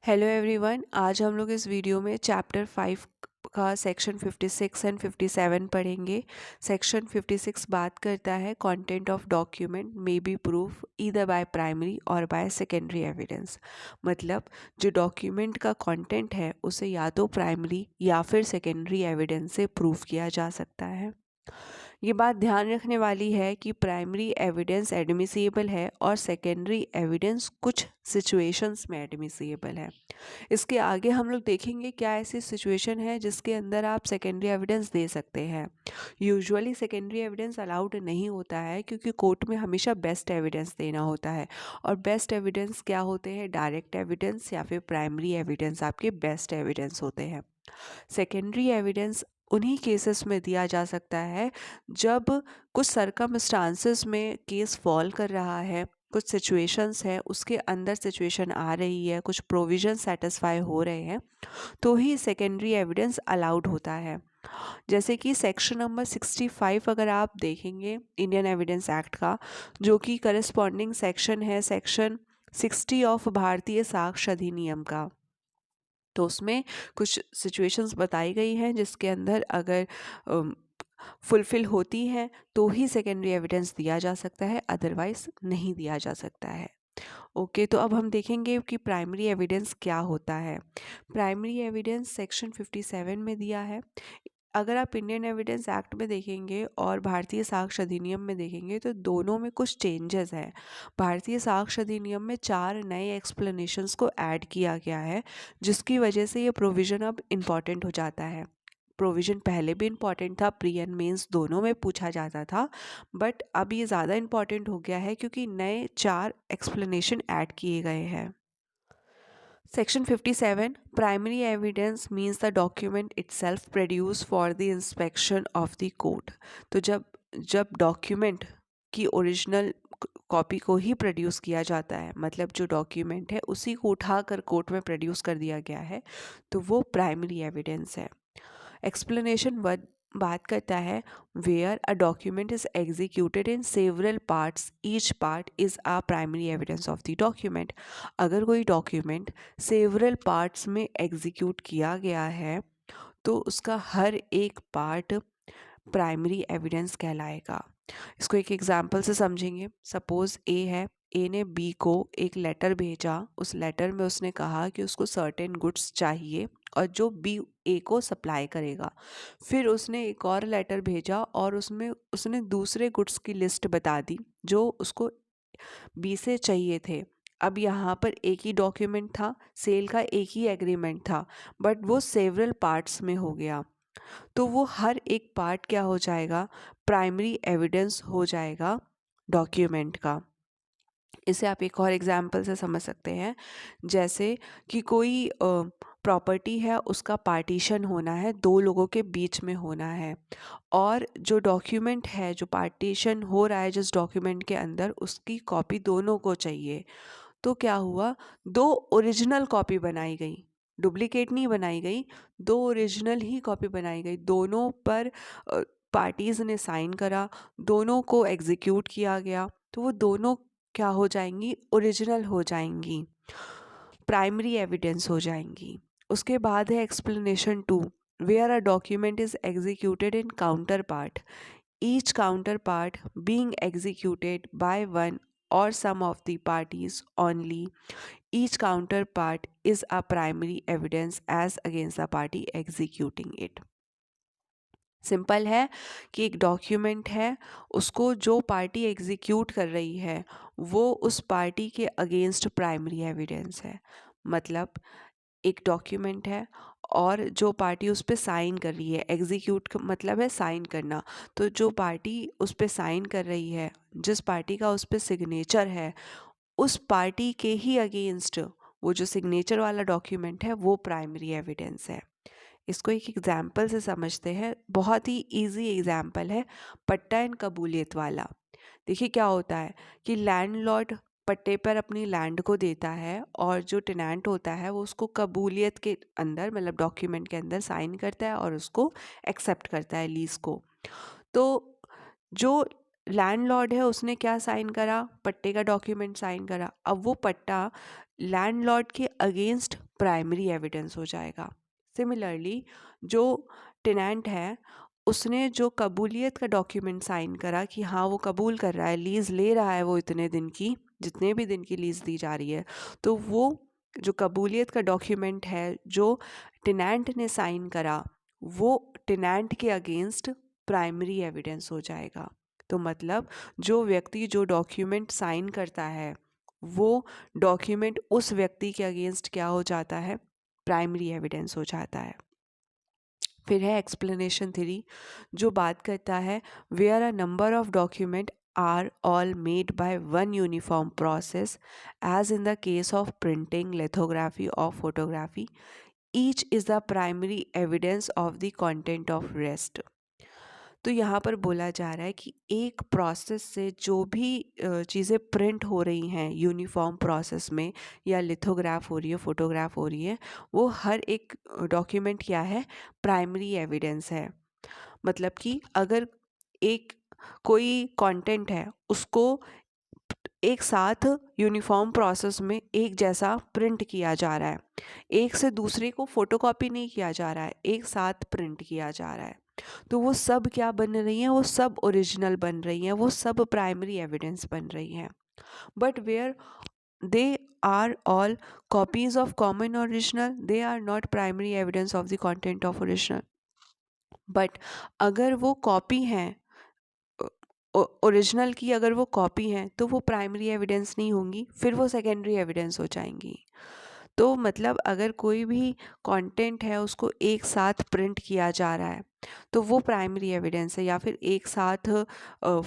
Hello everyone, आज हम लोग इस वीडियो में चैप्टर 5 का सेक्शन 56 एंड 57 पढ़ेंगे। सेक्शन 56 बात करता है content of document may be proof either by primary और बाय सेकेंडरी एविडेंस। मतलब जो डॉक्यूमेंट का कंटेंट है उसे या तो प्राइमरी या फिर सेकेंडरी एविडेंस से प्रूफ किया जा सकता है। ये बात ध्यान रखने वाली है कि प्राइमरी एविडेंस एडमिसिबल है और सेकेंडरी एविडेंस कुछ सिचुएशंस में एडमिसिबल है। इसके आगे हम लोग देखेंगे क्या ऐसी सिचुएशन है जिसके अंदर आप सेकेंडरी एविडेंस दे सकते हैं। यूजुअली सेकेंडरी एविडेंस अलाउड नहीं होता है क्योंकि कोर्ट में हमेशा बेस्ट एविडेंस देना होता है। और बेस्ट एविडेंस क्या होते हैं? डायरेक्ट एविडेंस या फिर प्राइमरी एविडेंस आपके बेस्ट एविडेंस होते हैं। सेकेंडरी एविडेंस उन्हीं केसेस में दिया जा सकता है जब कुछ सरकमस्टांसेस में केस फॉल कर रहा है, कुछ सिचुएशंस है उसके अंदर सिचुएशन आ रही है, कुछ प्रोविजन सेटिस्फाई हो रहे हैं, तो ही सेकेंडरी एविडेंस अलाउड होता है। जैसे कि सेक्शन नंबर 65 अगर आप देखेंगे इंडियन एविडेंस एक्ट का, जो कि करस्पॉन्डिंग सेक्शन है सेक्शन 60 ऑफ भारतीय साक्ष्य अधिनियम का, तो उसमें कुछ सिचुएशंस बताई गई हैं जिसके अंदर अगर फुलफिल होती हैं तो ही सेकेंडरी एविडेंस दिया जा सकता है, अदरवाइज नहीं दिया जा सकता है। ओके, तो अब हम देखेंगे कि प्राइमरी एविडेंस क्या होता है। प्राइमरी एविडेंस सेक्शन 57 में दिया है। अगर आप इंडियन एविडेंस एक्ट में देखेंगे और भारतीय साक्ष्य अधिनियम में देखेंगे तो दोनों में कुछ चेंजेस हैं। भारतीय साक्ष्य अधिनियम में 4 नए एक्सप्लेनेशंस को ऐड किया गया है, जिसकी वजह से ये प्रोविज़न अब इम्पॉर्टेंट हो जाता है। प्रोविज़न पहले भी इम्पॉर्टेंट था, प्री एंड मेंस दोनों में पूछा जाता था, बट अब ये ज़्यादा इम्पॉर्टेंट हो गया है क्योंकि नए 4 एक्सप्लेनेशन ऐड किए गए हैं। Section 57 Primary evidence means the document itself produced for the inspection of the court। तो जब डॉक्यूमेंट की ओरिजिनल कॉपी को ही प्रोड्यूस किया जाता है, मतलब जो डॉक्यूमेंट है उसी को उठाकर कोर्ट में प्रोड्यूस कर दिया गया है, तो वो प्राइमरी एविडेंस है। एक्सप्लेनेशन वन बात करता है where a document is executed in several parts, each part is a primary evidence of the document. अगर कोई डॉक्यूमेंट सेवरल पार्ट्स में एग्जीक्यूट किया गया है तो उसका हर एक पार्ट प्राइमरी एविडेंस कहलाएगा। इसको एक एग्जाम्पल से समझेंगे। सपोज ए है, ए ने बी को एक लेटर भेजा, उस लेटर में उसने कहा कि उसको सर्टेन गुड्स चाहिए और जो बी ए को सप्लाई करेगा। फिर उसने एक और लेटर भेजा और उसमें उसने दूसरे गुड्स की लिस्ट बता दी जो उसको बी से चाहिए थे। अब यहाँ पर एक ही डॉक्यूमेंट था, सेल का एक ही एग्रीमेंट था, बट वो सेवरल पार्ट्स में हो गया, तो वो हर एक पार्ट क्या हो जाएगा? प्राइमरी एविडेंस हो जाएगा डॉक्यूमेंट का। इसे आप एक और एग्जाम्पल से समझ सकते हैं। जैसे कि कोई प्रॉपर्टी है, उसका पार्टीशन होना है, 2 लोगों के बीच में होना है, और जो डॉक्यूमेंट है, जो पार्टीशन हो रहा है जिस डॉक्यूमेंट के अंदर, उसकी कॉपी दोनों को चाहिए। तो क्या हुआ? 2 ओरिजिनल कॉपी बनाई गई, डुप्लीकेट नहीं बनाई गई, 2 ओरिजिनल ही कॉपी बनाई गई। दोनों पर पार्टीज ने साइन करा, दोनों को एग्जीक्यूट किया गया, तो वो दोनों क्या हो जाएंगी? ओरिजिनल हो जाएंगी, प्राइमरी एविडेंस हो जाएंगी। उसके बाद है explanation 2 where a document is executed in counterpart, each counterpart being executed by one or some of the parties only. Each counterpart is a primary evidence as against the party executing it. Simple है कि एक document है, उसको जो party execute कर रही है वो उस पार्टी के अगेंस्ट प्राइमरी एविडेंस है। मतलब एक डॉक्यूमेंट है और जो पार्टी उस पर साइन कर रही है, एग्जीक्यूट का मतलब है साइन करना, तो जो पार्टी उस पर साइन कर रही है, जिस पार्टी का उस पर सिग्नेचर है, उस पार्टी के ही अगेंस्ट वो जो सिग्नेचर वाला डॉक्यूमेंट है वो प्राइमरी एविडेंस है। इसको एक एग्जाम्पल से समझते हैं, बहुत ही इजी एग्जाम्पल है, पट्टा एंड कबूलियत वाला। देखिए क्या होता है कि लैंडलॉर्ड पट्टे पर अपनी लैंड को देता है और जो टेनेंट होता है वो उसको कबूलियत के अंदर, मतलब डॉक्यूमेंट के अंदर साइन करता है और उसको एक्सेप्ट करता है लीज को। तो जो लैंडलॉर्ड है उसने क्या साइन करा? पट्टे का डॉक्यूमेंट साइन करा। अब वो पट्टा लैंडलॉर्ड के अगेंस्ट प्राइमरी एविडेंस हो जाएगा। सिमिलरली जो टेनेंट है उसने जो कबूलियत का डॉक्यूमेंट साइन करा कि हाँ वो कबूल कर रहा है, लीज़ ले रहा है वो इतने दिन की, जितने भी दिन की लीज़ दी जा रही है, तो वो जो कबूलियत का डॉक्यूमेंट है जो टेनेंट ने साइन करा वो टेनेंट के अगेंस्ट प्राइमरी एविडेंस हो जाएगा। तो मतलब जो व्यक्ति जो डॉक्यूमेंट साइन करता है वो डॉक्यूमेंट उस व्यक्ति के अगेंस्ट क्या हो जाता है, प्राइमरी एविडेंस हो जाता है। फिर है एक्सप्लेनेशन 3 जो बात करता है where a number of document are all made by one uniform process as in the case of printing, lithography or photography, each is the primary evidence of the content of rest. तो यहाँ पर बोला जा रहा है कि एक process से जो भी चीज़ें प्रिंट हो रही हैं यूनिफॉर्म प्रोसेस में, या लिथोग्राफ हो रही है, फोटोग्राफ हो रही है, वो हर एक डॉक्यूमेंट क्या है, प्राइमरी एविडेंस है। मतलब कि अगर एक कोई कंटेंट है उसको एक साथ यूनिफॉर्म प्रोसेस में एक जैसा प्रिंट किया जा रहा है, एक से दूसरे को फोटोकॉपी नहीं किया जा रहा है, एक साथ प्रिंट किया जा रहा है, तो वो सब क्या बन रही हैं, वो सब ओरिजिनल बन रही हैं, वो सब प्राइमरी एविडेंस बन रही हैं। But where they are all copies of common original, they are not primary evidence of the content of original. But अगर वो कॉपी हैं ओरिजिनल की, अगर वो कॉपी हैं तो वो प्राइमरी एविडेंस नहीं होंगी, फिर वो सेकेंडरी एविडेंस हो जाएंगी। तो मतलब अगर कोई भी कंटेंट है उसको एक साथ प्रिंट किया जा रहा है तो वो प्राइमरी एविडेंस है, या फिर एक साथ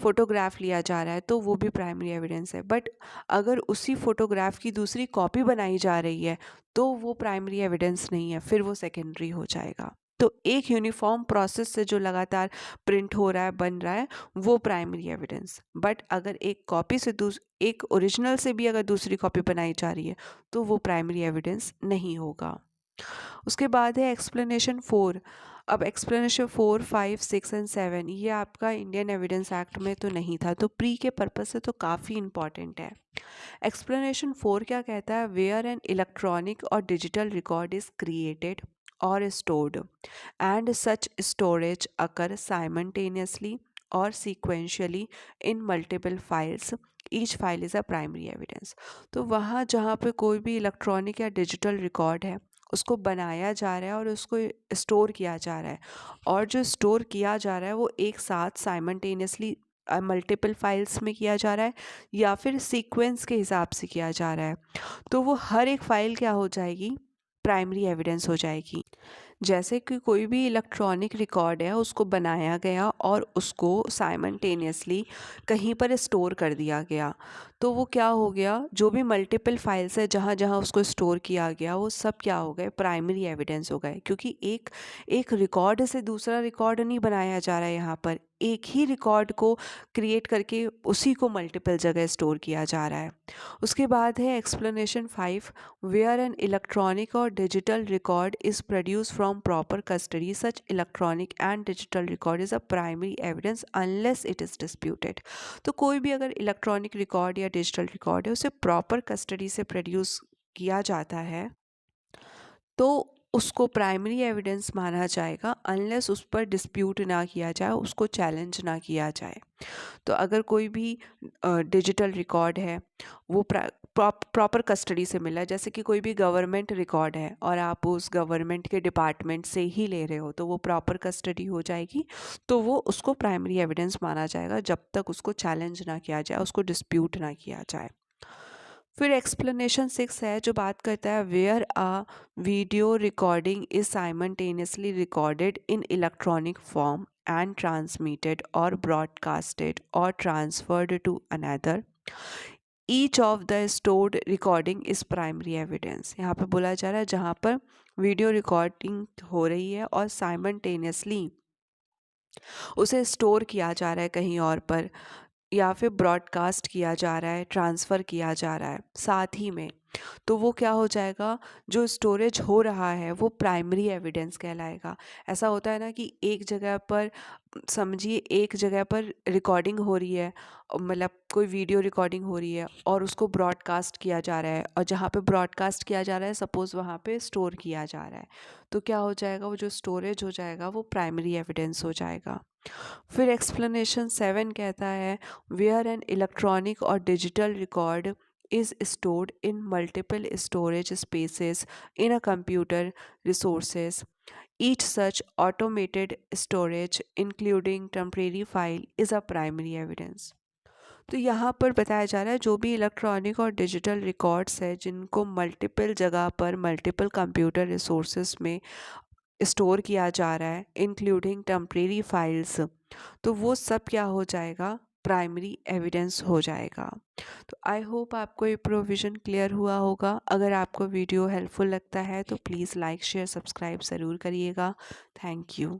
फोटोग्राफ लिया जा रहा है तो वो भी प्राइमरी एविडेंस है। बट अगर उसी फोटोग्राफ की दूसरी कॉपी बनाई जा रही है तो वो प्राइमरी एविडेंस नहीं है, फिर वो सेकेंडरी हो जाएगा। तो एक यूनिफॉर्म प्रोसेस से जो लगातार प्रिंट हो रहा है, बन रहा है, वो प्राइमरी एविडेंस। बट अगर एक कॉपी से एक ओरिजिनल से भी अगर दूसरी कॉपी बनाई जा रही है तो वो प्राइमरी एविडेंस नहीं होगा। उसके बाद है एक्सप्लेनेशन 4। अब एक्सप्लेनेशन 4, 5, 6 एंड 7 ये आपका इंडियन एविडेंस एक्ट में तो नहीं था, तो प्री के पर्पज से तो काफ़ी इंपॉर्टेंट है। एक्सप्लेनेशन 4 क्या कहता है, वेयर एन इलेक्ट्रॉनिक और digital record is created or stored and such storage occur simultaneously or sequentially in multiple files, each file is a primary evidence। तो वहाँ जहाँ पे कोई भी इलेक्ट्रॉनिक या डिजिटल रिकॉर्ड है उसको बनाया जा रहा है और उसको स्टोर किया जा रहा है, और जो स्टोर किया जा रहा है वो एक साथ साइमल्टेनियसली मल्टीपल फाइल्स में किया जा रहा है या फिर सीक्वेंस के हिसाब से किया जा रहा है, तो वो हर एक फाइल क्या हो जाएगी, प्राइमरी एविडेंस हो जाएगी। जैसे कि कोई भी इलेक्ट्रॉनिक रिकॉर्ड है उसको बनाया गया और उसको साइमल्टेनियसली कहीं पर स्टोर कर दिया गया, तो वो क्या हो गया, जो भी मल्टीपल फाइल्स है जहाँ जहाँ उसको स्टोर किया गया वो सब क्या हो गए, प्राइमरी एविडेंस हो गए। क्योंकि एक रिकॉर्ड से दूसरा रिकॉर्ड नहीं बनाया जा रहा है, यहाँ पर एक ही रिकॉर्ड को क्रिएट करके उसी को मल्टीपल जगह स्टोर किया जा रहा है। उसके बाद है एक्सप्लेनेशन 5, वेयर एन इलेक्ट्रॉनिक और digital record is produce from proper custody, such electronic and digital record is a primary evidence unless it is disputed. तो कोई भी अगर इलेक्ट्रॉनिक रिकॉर्ड या डिजिटल रिकॉर्ड है उसे प्रॉपर कस्टडी से प्रोड्यूस किया जाता है तो उसको प्राइमरी एविडेंस माना जाएगा, अनलेस उस पर डिस्प्यूट ना किया जाए, उसको चैलेंज ना किया जाए। तो अगर कोई भी डिजिटल रिकॉर्ड है वो प्रॉपर कस्टडी से मिला है, जैसे कि कोई भी गवर्नमेंट रिकॉर्ड है और आप उस गवर्नमेंट के डिपार्टमेंट से ही ले रहे हो तो वो प्रॉपर कस्टडी हो जाएगी, तो वो उसको प्राइमरी एविडेंस माना जाएगा जब तक उसको चैलेंज ना किया जाए, उसको डिस्प्यूट ना किया जाए। फिर एक्सप्लेनेशन 6 है जो बात करता है where a video recording is simultaneously recorded in electronic form and transmitted or broadcasted or transferred to another, each of the stored recording is primary evidence। यहाँ पे बोला जा रहा है जहाँ पर वीडियो रिकॉर्डिंग हो रही है और साइमल्टेनियसली उसे स्टोर किया जा रहा है कहीं और पर, या फिर ब्रॉडकास्ट किया जा रहा है, ट्रांसफ़र किया जा रहा है, साथ ही में तो वो क्या हो जाएगा, जो स्टोरेज हो रहा है वो प्राइमरी एविडेंस कहलाएगा। ऐसा होता है ना कि एक जगह पर, समझिए एक जगह पर रिकॉर्डिंग हो रही है, मतलब कोई वीडियो रिकॉर्डिंग हो रही है और उसको ब्रॉडकास्ट किया जा रहा है, और जहाँ पे ब्रॉडकास्ट किया जा रहा है सपोज़ वहाँ पे स्टोर किया जा रहा है, तो क्या हो जाएगा, वो जो स्टोरेज हो जाएगा वो प्राइमरी एविडेंस हो जाएगा। फिर एक्सप्लेनेशन 7 कहता है, वेयर एन इलेक्ट्रॉनिक और digital record is stored in multiple storage spaces in a computer resources. Each such automated storage, including temporary file, is a primary evidence. तो यहाँ पर बताया जा रहा है जो भी इलेक्ट्रॉनिक और डिजिटल रिकॉर्ड्स है जिनको मल्टीपल जगह पर मल्टीपल कंप्यूटर रिसोर्सेज में स्टोर किया जा रहा है, इंक्लूडिंग टेम्परेरी फाइल्स, तो वो सब क्या हो जाएगा, प्राइमरी एविडेंस हो जाएगा। तो आई होप आपको ये प्रोविज़न क्लियर हुआ होगा। अगर आपको वीडियो हेल्पफुल लगता है तो प्लीज़ लाइक शेयर सब्सक्राइब ज़रूर करिएगा। Thank you.